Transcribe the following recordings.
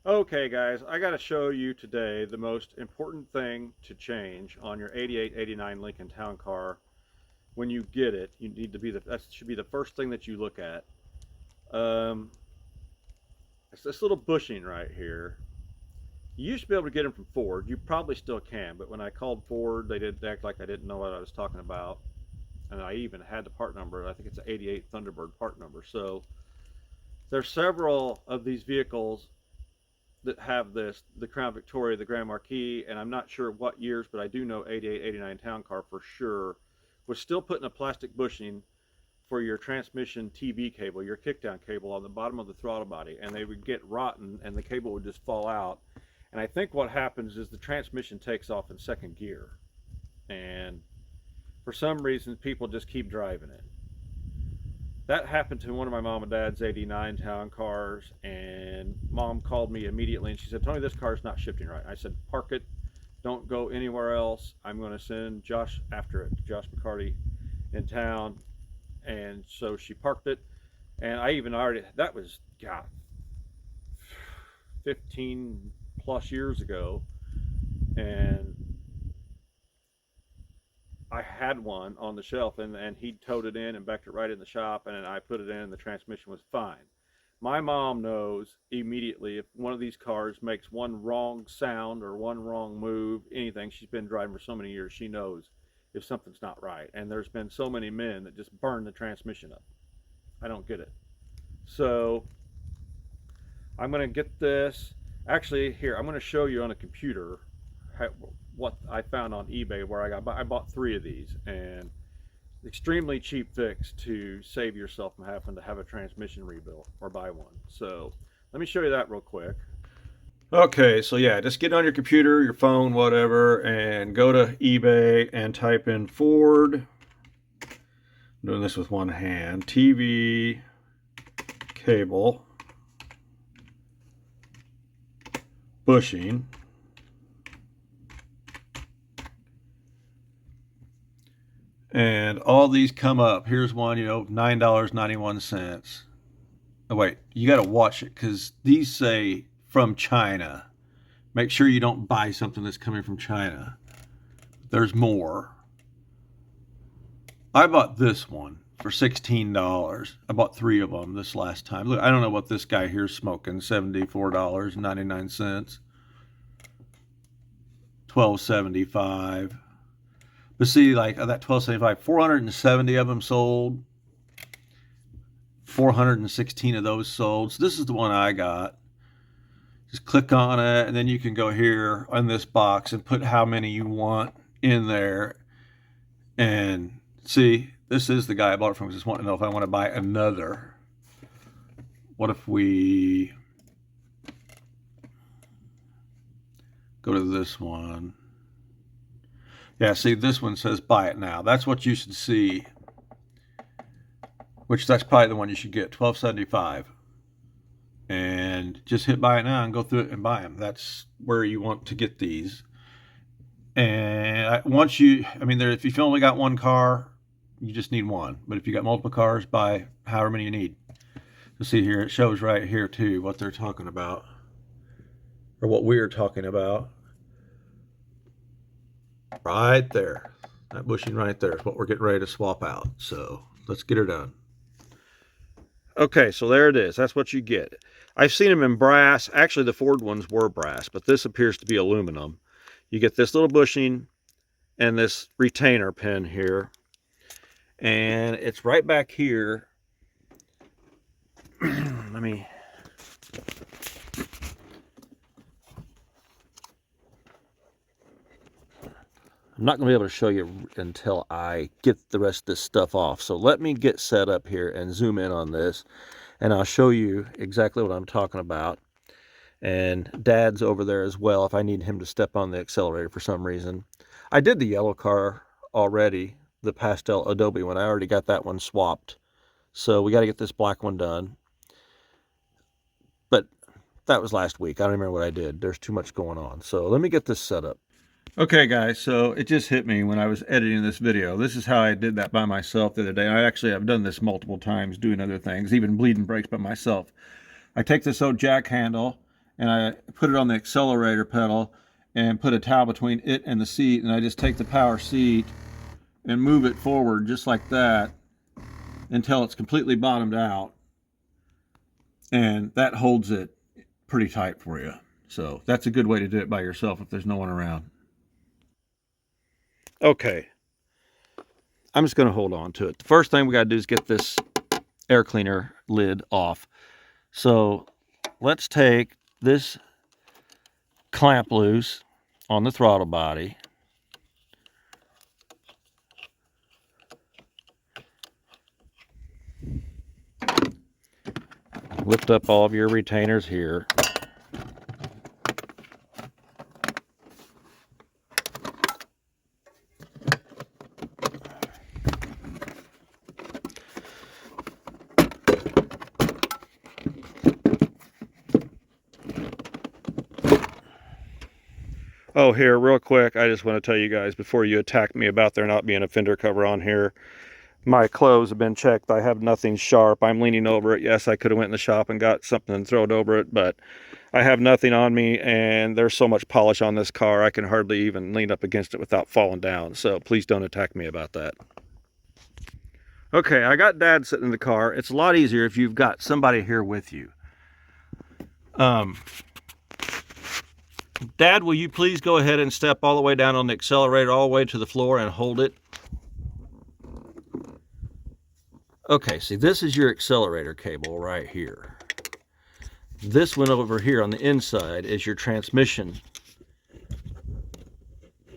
Okay guys, I got to show you today the most important thing to change on your 88, 89 Lincoln Town Car. When you get it, you need to be that should be the first thing that you look at. Um, it's this little bushing right here. You used to be able to get them from Ford. You probably still can, but when I called Ford, they did act like I didn't know what I was talking about. And I even had the part number. I think it's an 88 Thunderbird part number. So there's several of these vehicles that have this, the Crown Victoria, the Grand Marquis, and I'm not sure what years, but I do know 88, 89 Town Car for sure, was still putting a plastic bushing for your transmission TV cable, your kickdown cable on the bottom of the throttle body, and they would get rotten and the cable would just fall out. And I think what happens is the transmission takes off in second gear. And for some reason, people just keep driving it. That happened to one of my mom and dad's 89 Town Cars, and mom called me immediately and she said, Tony, this car is not shifting right. I said, park it, don't go anywhere else. I'm going to send Josh after it, Josh McCarty in town. And so she parked it, and I even already, that was, God, 15 plus years ago, and I had one on the shelf, and he towed it in and backed it right in the shop, and I put it in and the transmission was fine. My mom knows immediately if one of these cars makes one wrong sound or one wrong move, anything. She's been driving for so many years, she knows if something's not right. And there's been so many men that just burn the transmission up. I don't get it. So I'm going to get this. Actually, here, I'm going to show you on a computer what I found on eBay where I bought 3 of these, and extremely cheap fix to save yourself from having to have a transmission rebuilt or buy one. So let me show you that real quick. Okay, so yeah, just get on your computer, your phone, whatever, and go to eBay and type in Ford. I'm doing this with one hand. TV cable bushing. And all these come up. Here's one, $9.91. Oh, wait, you got to watch it because these say from China. Make sure you don't buy something that's coming from China. There's more. I bought this one for $16. I bought 3 of them this last time. Look, I don't know what this guy here's smoking. $74.99. $12.75. But see, like that $12.75, 470 of them sold. 416 of those sold. So this is the one I got. Just click on it, and then you can go here on this box and put how many you want in there. And see, this is the guy I bought it from. I just want to know if I want to buy another. What if we go to this one? Yeah, see, this one says buy it now. That's what you should see, which that's probably the one you should get, $12.75. And just hit buy it now and go through it and buy them. That's where you want to get these. And once you, if you've only got one car, you just need one. But if you got multiple cars, buy however many you need. You'll see here, it shows right here too what they're talking about, or what we're talking about. Right there. That bushing right there is what we're getting ready to swap out. So let's get her done. Okay, so there it is. That's what you get. I've seen them in brass. Actually, the Ford ones were brass, but this appears to be aluminum. You get this little bushing and this retainer pin here. And it's right back here. Let me... I'm not going to be able to show you until I get the rest of this stuff off. So let me get set up here and zoom in on this, and I'll show you exactly what I'm talking about. And Dad's over there as well if I need him to step on the accelerator for some reason. I did the yellow car already, the pastel Adobe one. I already got that one swapped. So we got to get this black one done. But that was last week. I don't remember what I did. There's too much going on. So let me get this set up. Okay guys, so it just hit me when I was editing this video. This is how I did that by myself the other day. I've done this multiple times doing other things, even bleeding brakes by myself. I take this old jack handle and I put it on the accelerator pedal and put a towel between it and the seat, and I just take the power seat and move it forward just like that until it's completely bottomed out, and that holds it pretty tight for you. So that's a good way to do it by yourself if there's no one around. Okay, I'm just going to hold on to it. The first thing we got to do is get this air cleaner lid off. So let's take this clamp loose on the throttle body. Lift up all of your retainers here. Oh, here, real quick, I just want to tell you guys, before you attack me about there not being a fender cover on here, my clothes have been checked. I have nothing sharp. I'm leaning over it. Yes, I could have went in the shop and got something and thrown over it, but I have nothing on me, and there's so much polish on this car, I can hardly even lean up against it without falling down. So please don't attack me about that. Okay, I got Dad sitting in the car. It's a lot easier if you've got somebody here with you. Dad, will you please go ahead and step all the way down on the accelerator, all the way to the floor, and hold it? Okay, see, this is your accelerator cable right here. This one over here on the inside is your transmission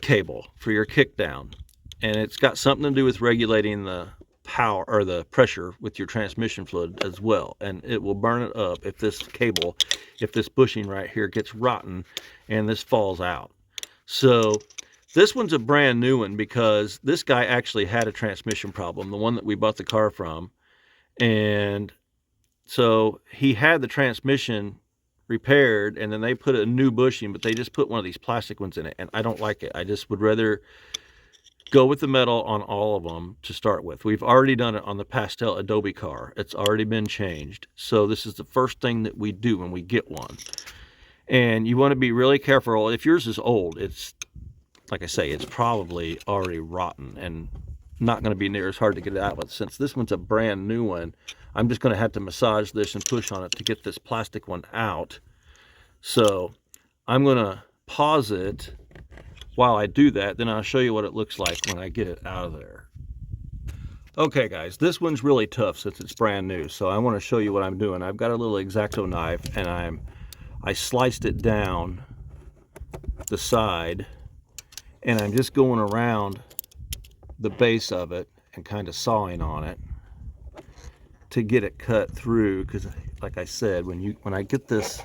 cable for your kickdown. And it's got something to do with regulating the power or the pressure with your transmission fluid as well. And it will burn it up if this cable, if this bushing right here gets rotten and this falls out. So this one's a brand new one because this guy actually had a transmission problem, the one that we bought the car from. And so he had the transmission repaired, and then they put a new bushing, but they just put one of these plastic ones in it, and I don't like it. I just would rather go with the metal on all of them to start with. We've already done it on the pastel Adobe car. It's already been changed. So this is the first thing that we do when we get one. And you want to be really careful. If yours is old, it's, like I say, it's probably already rotten and not going to be near as hard to get it out with. Since this one's a brand new one, I'm just going to have to massage this and push on it to get this plastic one out. So I'm going to pause it while I do that, then I'll show you what it looks like when I get it out of there. Okay guys, this one's really tough since it's brand new, so I want to show you what I'm doing. I've got a little X-Acto knife, and I sliced it down the side, and I'm just going around the base of it and kind of sawing on it to get it cut through, because like I said, when I get this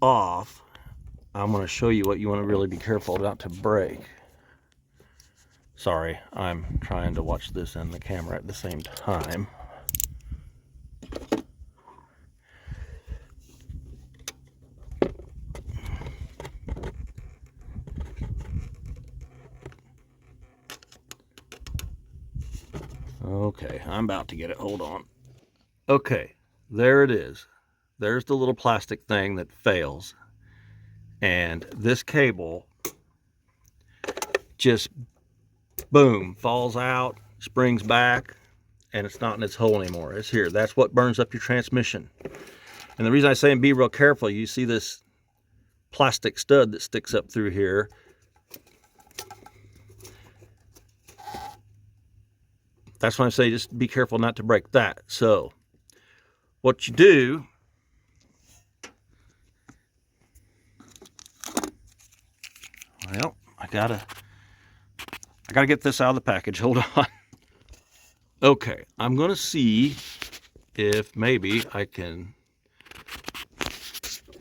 off, I'm going to show you what you want to really be careful not to break. Sorry, I'm trying to watch this and the camera at the same time. Okay, I'm about to get it. Hold on. Okay, there it is. There's the little plastic thing that fails. And this cable just, boom, falls out, springs back, and it's not in its hole anymore. It's here. That's what burns up your transmission. And the reason I say be real careful, you see this plastic stud that sticks up through here. That's why I say just be careful not to break that. So what you do, well, I gotta get this out of the package. Hold on. Okay, I'm gonna see if maybe I can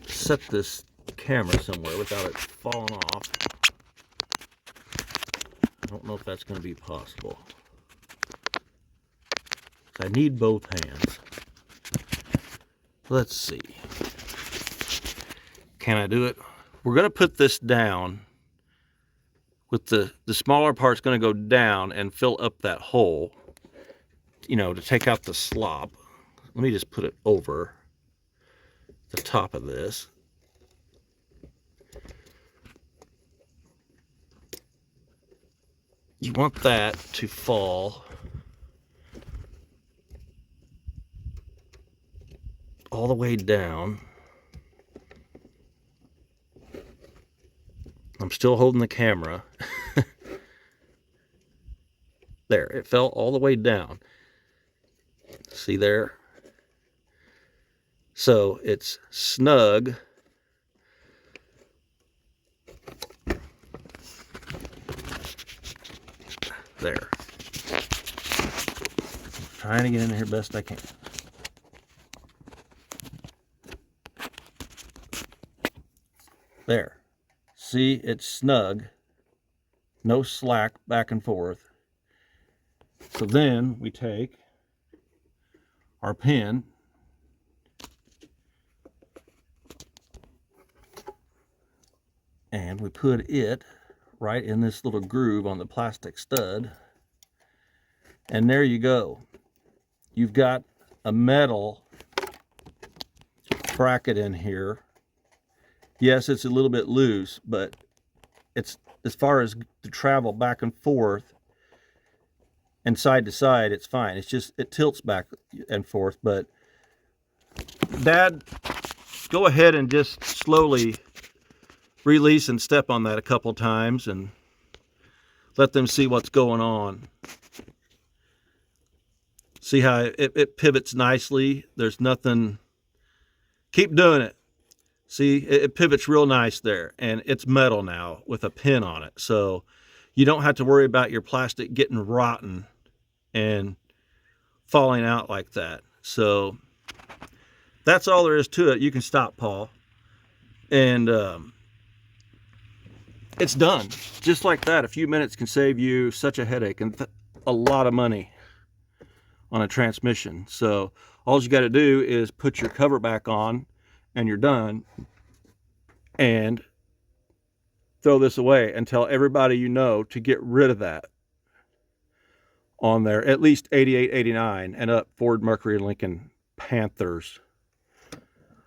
set this camera somewhere without it falling off. I don't know if that's gonna be possible. I need both hands. Let's see. Can I do it? We're gonna put this down with the smaller part's going to go down and fill up that hole, you know, to take out the slop. Let me just put it over the top of this. You want that to fall all the way down. I'm still holding the camera. There, it fell all the way down. See there? So it's snug. There. Trying to get in here best I can. There. See, it's snug. No slack back and forth. So then we take our pin and we put it right in this little groove on the plastic stud. And there you go. You've got a metal bracket in here. Yes, it's a little bit loose, but it's, as far as to travel back and forth and side to side, it's fine. It's just, it tilts back and forth. But Dad, go ahead and just slowly release and step on that a couple times and let them see what's going on. See how it pivots nicely. There's nothing. Keep doing it. See, it pivots real nice there, and it's metal now with a pin on it. So you don't have to worry about your plastic getting rotten and falling out like that. So that's all there is to it. You can stop, Paul. And it's done. Just like that. A few minutes can save you such a headache and a lot of money on a transmission. So all you got to do is put your cover back on and you're done, and throw this away and tell everybody you know to get rid of that on their at least 88, 89 and up Ford, Mercury, and Lincoln Panthers.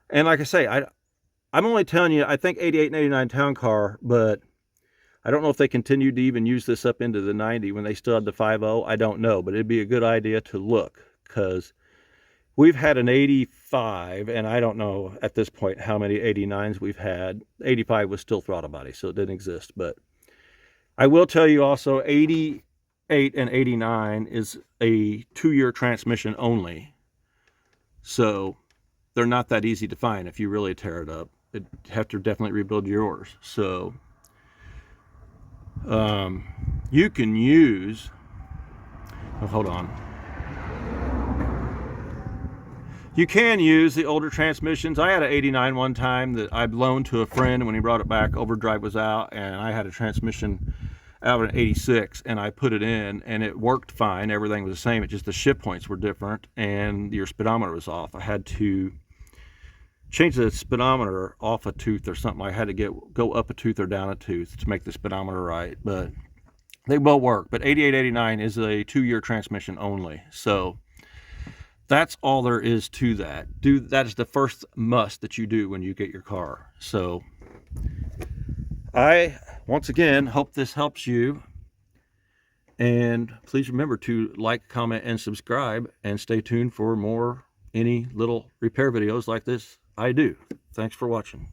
And like I say, I'm only telling you, I think 88 and 89 town car, but I don't know if they continued to even use this up into the 90 when they still had the 5.0. I don't know, but it'd be a good idea to look, because we've had an 85, and I don't know at this point how many 89s we've had. 85 was still throttle body, so it didn't exist. But I will tell you also, 88 and 89 is a 2-year transmission only. So they're not that easy to find if you really tear it up. You'd have to definitely rebuild yours. So you can use, oh, hold on. You can use the older transmissions. I had an 89 one time that I loaned to a friend. When he brought it back, overdrive was out, and I had a transmission out of an 86, and I put it in, and it worked fine. Everything was the same. It just the ship points were different, and your speedometer was off. I had to change the speedometer off a tooth or something. I had to go up a tooth or down a tooth to make the speedometer right, but they both work. But 88, 89 is a 2-year transmission only. So that's all there is to that. That is the first must that you do when you get your car. So I, once again, hope this helps you. And please remember to like, comment, and subscribe, and stay tuned for more any little repair videos like this I do. Thanks for watching.